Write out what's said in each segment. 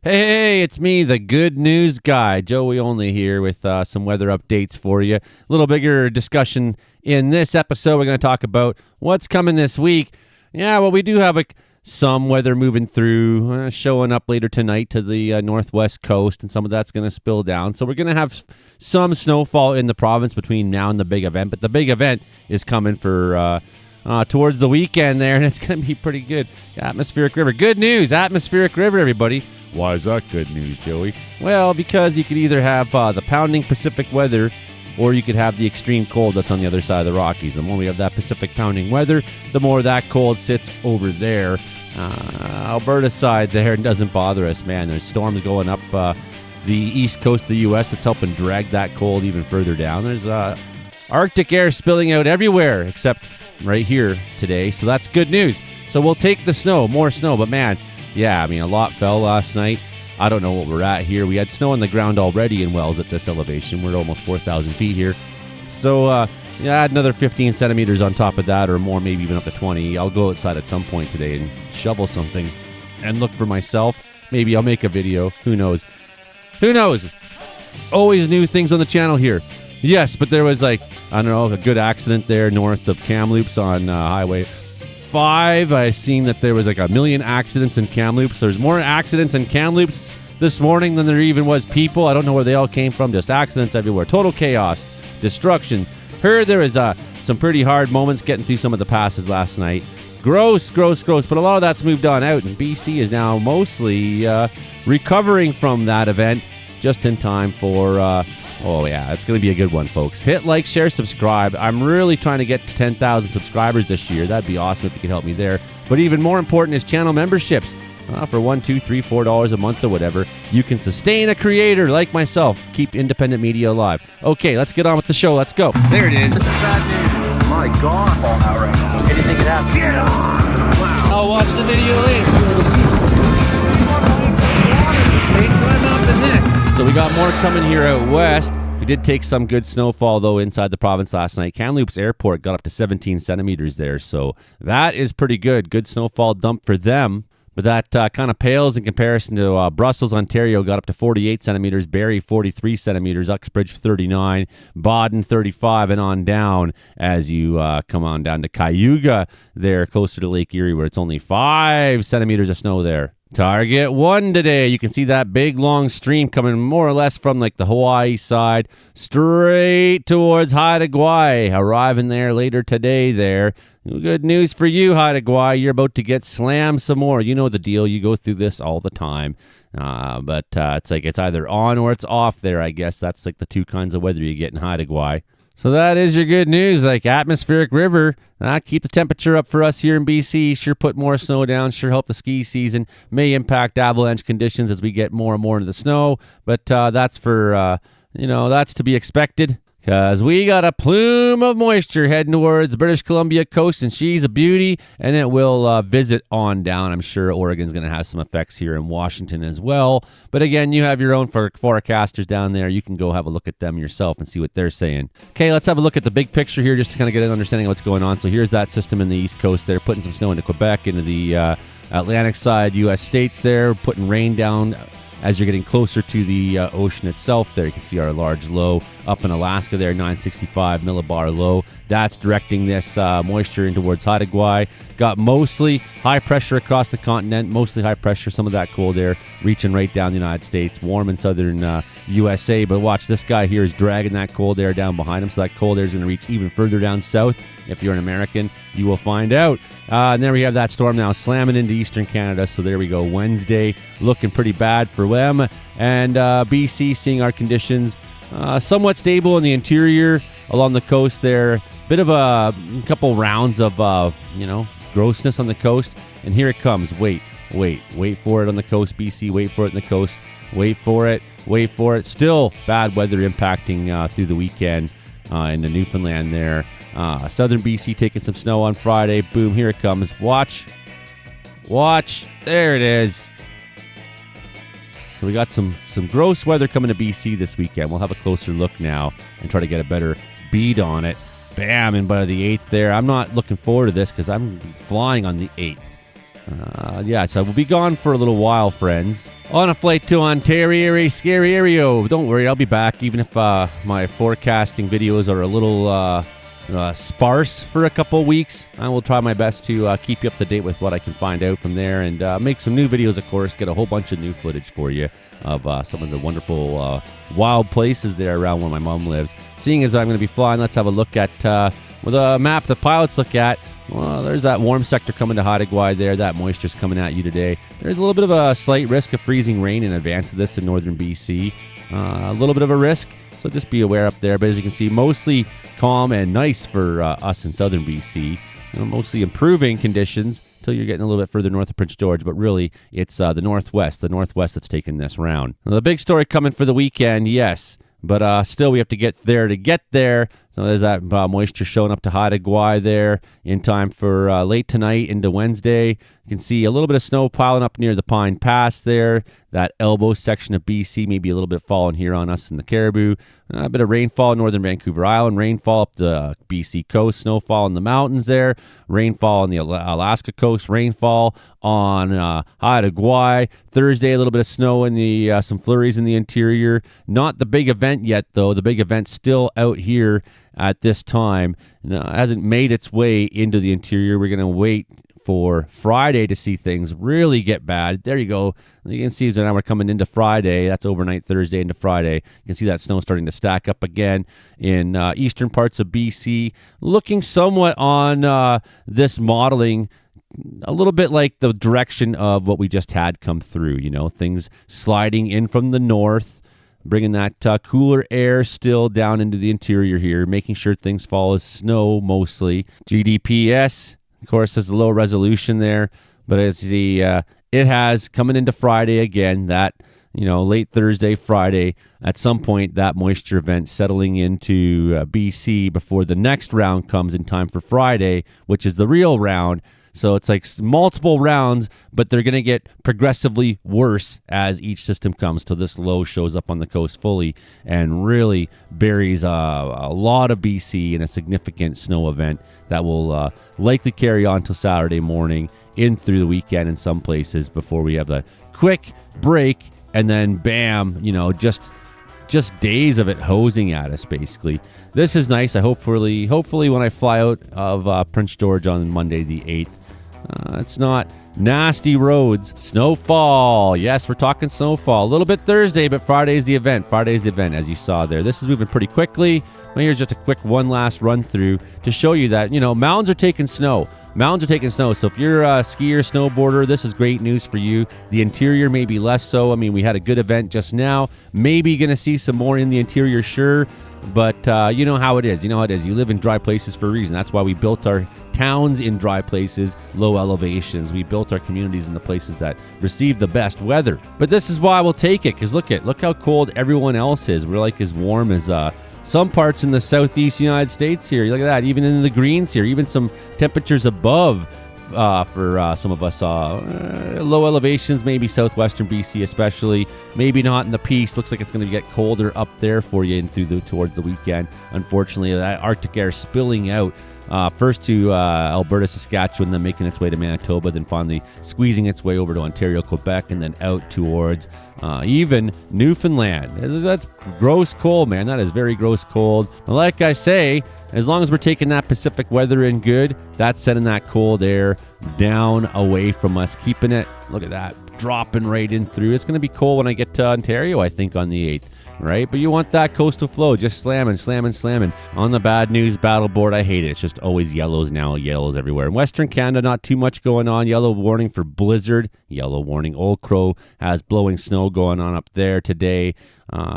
Hey, it's me, the good news guy, Joey Only here with some weather updates for you. A little bigger discussion in this episode. We're going to talk about what's coming this week. Yeah, well, we do have some weather moving through, showing up later tonight to the northwest coast, and some of that's going to spill down. So we're going to have some snowfall in the province between now and the big event, but the big event is coming for towards the weekend there, and it's going to be pretty good. Atmospheric river. Good news, atmospheric river, everybody. Why is that good news, Joey? Well, because you could either have the pounding Pacific weather, or you could have the extreme cold that's on the other side of the Rockies. The more we have that Pacific pounding weather, the more that cold sits over there. Alberta side there doesn't bother us, man. There's storms going up the east coast of the U.S. that's helping drag that cold even further down. There's Arctic air spilling out everywhere except right here today, so that's good news. So we'll take the snow, more snow, but man, yeah, I mean, a lot fell last night. I don't know what we're at here. We had snow on the ground already in Wells at this elevation. We're at almost 4,000 feet here. So, add another 15 centimeters on top of that or more, maybe even up to 20. I'll go outside at some point today and shovel something and look for myself. Maybe I'll make a video. Who knows? Who knows? Always new things on the channel here. Yes, but there was a good accident there north of Kamloops on Highway 5. I seen that there was a million accidents in Kamloops. There's more accidents in Kamloops this morning than there even was people. I don't know where they all came from. Just accidents everywhere. Total chaos. Destruction. Heard there was some pretty hard moments getting through some of the passes last night. Gross. But a lot of that's moved on out, and BC is now mostly recovering from that event just in time for... it's going to be a good one, folks. Hit like, share, subscribe. I'm really trying to get to 10,000 subscribers this year. That'd be awesome if you could help me there. But even more important is channel memberships. For $1, $2, $3, $4 a month or whatever, you can sustain a creator like myself. Keep independent media alive. Okay, let's get on with the show. Let's go. There it is. This is bad news. My God. Fall out right now. Anything could happen. Get on! Wow. I'll watch the video later. So we got more coming here out west. We did take some good snowfall, though, inside the province last night. Kamloops Airport got up to 17 centimeters there, so that is pretty good. Good snowfall dump for them. But that kind of pales in comparison to Brussels, Ontario, got up to 48 centimeters, Barrie 43 centimeters, Uxbridge 39, Baden 35, and on down as you come on down to Cayuga there, closer to Lake Erie, where it's only 5 centimeters of snow there. Target 1 today. You can see that big long stream coming more or less from the Hawaii side straight towards Haida Gwaii, arriving there later today there. Good news for you, Haida Gwaii. You're about to get slammed some more. You know the deal. You go through this all the time. But it's either on or it's off there, I guess. That's the two kinds of weather you get in Haida Gwaii. So that is your good news, atmospheric river. Keep the temperature up for us here in BC. Sure put more snow down. Sure help the ski season. May impact avalanche conditions as we get more and more into the snow. But that's for, that's to be expected. Because we got a plume of moisture heading towards British Columbia coast, and she's a beauty, and it will visit on down. I'm sure Oregon's going to have some effects here in Washington as well. But again, you have your own forecasters down there. You can go have a look at them yourself and see what they're saying. Okay, let's have a look at the big picture here just to kind of get an understanding of what's going on. So here's that system in the east coast there, putting some snow into Quebec, into the Atlantic side U.S. states there, putting rain down as you're getting closer to the ocean itself there. You can see our large low up in Alaska there, 965 millibar low. That's directing this moisture in towards Haida Gwaii. Got mostly high pressure across the continent, mostly high pressure, some of that cold air reaching right down the United States, warm in southern USA. But watch, this guy here is dragging that cold air down behind him, so that cold air is going to reach even further down south. If you're an American, you will find out. And there we have that storm now slamming into eastern Canada. So there we go. Wednesday looking pretty bad for them. And BC seeing our conditions somewhat stable in the interior along the coast there. Bit of a couple rounds of, grossness on the coast. And here it comes. Wait for it on the coast, BC. Wait for it on the coast. Wait for it. Still bad weather impacting through the weekend into Newfoundland there. Southern BC taking some snow on Friday. Boom, here it comes. Watch. There it is. So we got some gross weather coming to BC this weekend. We'll have a closer look now and try to get a better bead on it. Bam, and by the 8th there. I'm not looking forward to this because I'm flying on the 8th. So we'll be gone for a little while, friends. On a flight to Ontario, scary area. Don't worry, I'll be back, even if my forecasting videos are a little sparse for a couple weeks. I will try my best to keep you up to date with what I can find out from there, and make some new videos, of course, get a whole bunch of new footage for you of some of the wonderful wild places there around where my mom lives. Seeing as I'm going to be flying, let's have a look at with a map the pilots look at. Well, there's that warm sector coming to Haida there. That moisture's coming at you today. There's a little bit of a slight risk of freezing rain in advance of this in northern BC. A little bit of a risk, so just be aware up there. But as you can see, mostly calm and nice for us in southern BC. Mostly improving conditions until you're getting a little bit further north of Prince George. But really, it's the northwest that's taking this round. Now, the big story coming for the weekend, yes. But still, we have to get there to get there. So there's that moisture showing up to Haida there in time for late tonight into Wednesday. You can see a little bit of snow piling up near the Pine Pass there. That elbow section of BC, maybe a little bit falling here on us in the Cariboo. A bit of rainfall in northern Vancouver Island. Rainfall up the BC coast. Snowfall in the mountains there. Rainfall on the Alaska coast. Rainfall on Haida. Thursday, a little bit of snow in the some flurries in the interior. Not the big event yet, though. The big event's still out here at this time. It hasn't made its way into the interior. We're going to wait for Friday to see things really get bad. There you go. You can see, so now we're coming into Friday. That's overnight Thursday into Friday. You can see that snow starting to stack up again in eastern parts of BC. Looking somewhat on this modeling a little bit like the direction of what we just had come through. Things sliding in from the north, bringing that cooler air still down into the interior here, making sure things fall as snow mostly. GDPS, of course, has a low resolution there, but as it has coming into Friday again, that late Thursday, Friday, at some point that moisture event settling into BC before the next round comes in time for Friday, which is the real round. So it's like multiple rounds, but they're going to get progressively worse as each system comes till this low shows up on the coast fully and really buries a lot of BC in a significant snow event that will likely carry on till Saturday morning in through the weekend in some places before we have a quick break and then bam, just days of it hosing at us, basically. This is nice. Hopefully when I fly out of Prince George on Monday the 8th, it's not nasty roads. Snowfall. Yes, we're talking snowfall. A little bit Thursday, but Friday's the event, as you saw there. This is moving pretty quickly. Well, here's just a quick one last run through to show you that, mountains are taking snow. So if you're a skier, snowboarder, this is great news for you. The interior may be less so. We had a good event just now. Maybe going to see some more in the interior, sure. But you know how it is. You live in dry places for a reason. That's why we built our towns in dry places, low elevations. We built our communities in the places that receive the best weather. But this is why we'll take it, because look how cold everyone else is. We're like as warm as some parts in the southeast United States here. Look at that, even in the greens here, even some temperatures above for some of us. Low elevations, maybe southwestern BC especially, maybe not in the Peace. Looks like it's going to get colder up there for you and towards the weekend. Unfortunately, that Arctic air spilling out first to Alberta, Saskatchewan, then making its way to Manitoba, then finally squeezing its way over to Ontario, Quebec, and then out towards even Newfoundland. That's gross cold, man. That is very gross cold. Like I say, as long as we're taking that Pacific weather in good, that's sending that cold air down away from us, keeping it, look at that, dropping right in through. It's going to be cold when I get to Ontario, I think, on the 8th. Right? But you want that coastal flow just slamming on the bad news battle board. I hate it. It's just always yellows now, yellows everywhere. In Western Canada, not too much going on. Yellow warning for blizzard. Yellow warning. Old Crow has blowing snow going on up there today,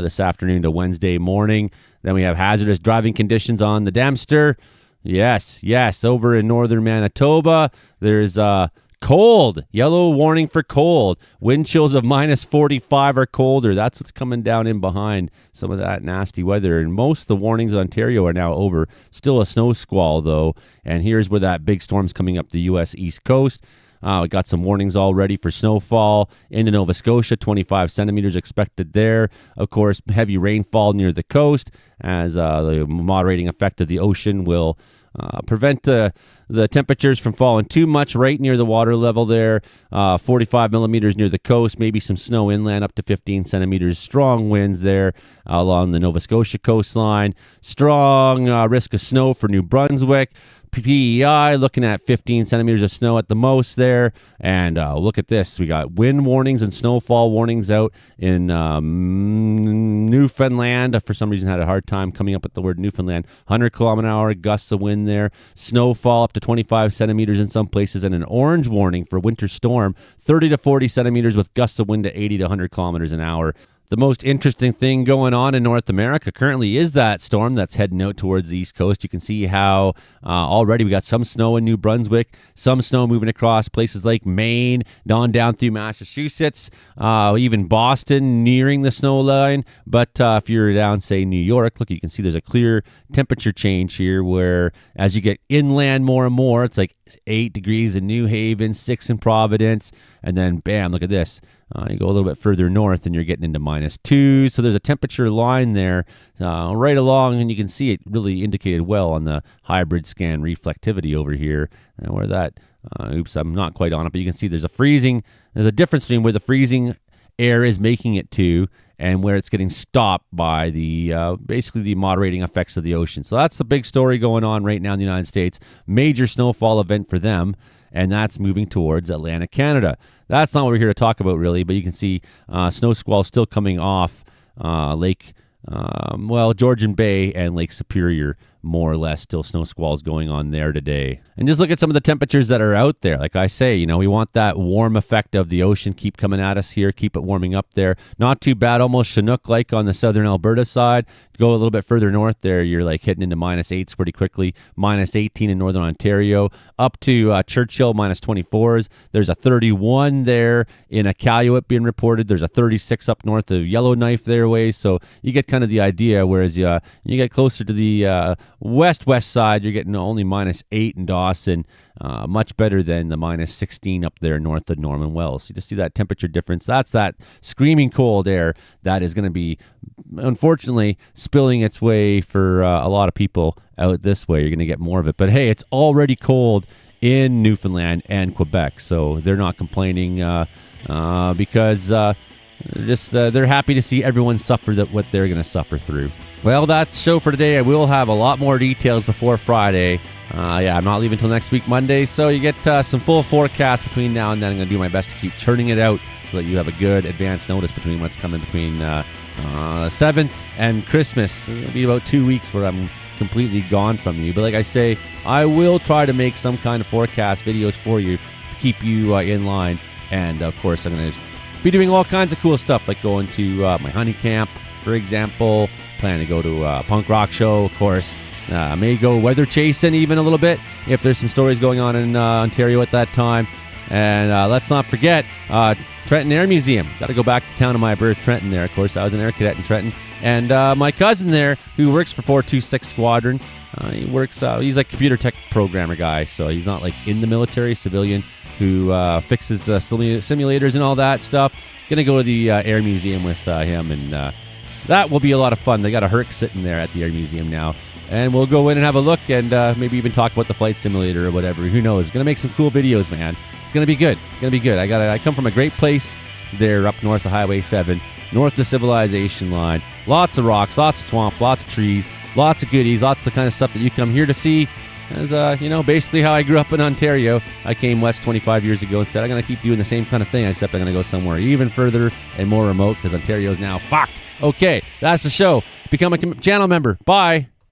this afternoon to Wednesday morning. Then we have hazardous driving conditions on the Dempster. Yes. Over in northern Manitoba, there's cold. Yellow warning for cold. Wind chills of minus 45 or colder. That's what's coming down in behind some of that nasty weather. And most of the warnings in Ontario are now over. Still a snow squall, though. And here's where that big storm's coming up the U.S. East Coast. We got some warnings already for snowfall into Nova Scotia, 25 centimeters expected there. Of course, heavy rainfall near the coast as the moderating effect of the ocean will prevent the temperatures from falling too much right near the water level there. 45 millimeters near the coast, maybe some snow inland up to 15 centimeters. Strong winds there along the Nova Scotia coastline. Strong risk of snow for New Brunswick. PEI looking at 15 centimeters of snow at the most there. And look at this. We got wind warnings and snowfall warnings out in Newfoundland. For some reason, had a hard time coming up with the word Newfoundland. 100-kilometer-hour gusts of wind there. Snowfall up to 25 centimeters in some places. And an orange warning for winter storm, 30 to 40 centimeters with gusts of wind to 80 to 100 kilometers an hour. The most interesting thing going on in North America currently is that storm that's heading out towards the East Coast. You can see how already we got some snow in New Brunswick, some snow moving across places like Maine, on down through Massachusetts, even Boston nearing the snow line. But if you're down, say, New York, look, you can see there's a clear temperature change here where as you get inland more and more, it's like 8 degrees in New Haven, 6 in Providence, and then bam, look at this. You go a little bit further north and you're getting into -2. So there's a temperature line there right along, and you can see it really indicated well on the hybrid scan reflectivity over here. And where that, oops, I'm not quite on it, but you can see there's a difference between where the freezing air is making it to and where it's getting stopped by the basically the moderating effects of the ocean. So that's the big story going on right now in the United States. Major snowfall event for them, and that's moving towards Atlantic Canada. That's not what we're here to talk about, really, but you can see snow squalls still coming off Georgian Bay and Lake Superior, more or less, still snow squalls going on there today. And just look at some of the temperatures that are out there. Like I say, we want that warm effect of the ocean keep coming at us here, keep it warming up there. Not too bad, almost Chinook-like on the southern Alberta side. Go a little bit further north there, you're like hitting into -8s pretty quickly. -18 in northern Ontario, up to Churchill, -24s. There's a 31 there in Iqaluit being reported. There's a 36 up north of Yellowknife there ways. So you get kind of the idea, whereas you get closer to the west side, you're getting only -8 in Dawson. Much better than the -16 up there north of Norman Wells. You just see that temperature difference. That's that screaming cold air that is going to be, unfortunately, spilling its way for a lot of people out this way. You're going to get more of it. But hey, it's already cold in Newfoundland and Quebec, so they're not complaining because they're happy to see everyone suffer what they're going to suffer through. Well, that's the show for today. I will have a lot more details before Friday. I'm not leaving until next week, Monday, so you get some full forecast between now and then. I'm going to do my best to keep churning it out so that you have a good advance notice between what's coming between 7th and Christmas. It'll be about 2 weeks where I'm completely gone from you. But like I say, I will try to make some kind of forecast videos for you to keep you in line. And, of course, I'm going to be doing all kinds of cool stuff, like going to my honey camp, for example. Plan to go to a punk rock show, of course. May go weather chasing even a little bit if there's some stories going on in Ontario at that time. And let's not forget Trenton Air Museum. Got to go back to town of my birth, Trenton there. Of course, I was an air cadet in Trenton. And my cousin there, who works for 426 Squadron, he's a computer tech programmer guy, so he's not like in the military, civilian, who fixes simulators and all that stuff. Gonna go to the Air Museum with him, and that will be a lot of fun. They got a Herc sitting there at the Air Museum now, and we'll go in and have a look and maybe even talk about the flight simulator or whatever. Who knows? Gonna make some cool videos, man. It's gonna be good. It's gonna be good. I come from a great place there up north of Highway 7, north of the civilization line. Lots of rocks, lots of swamp, lots of trees, lots of goodies, lots of the kind of stuff that you come here to see. As basically how I grew up in Ontario. I came west 25 years ago and said I'm going to keep doing the same kind of thing, except I'm going to go somewhere even further and more remote because Ontario is now fucked. Okay, that's the show. Become a channel member. Bye.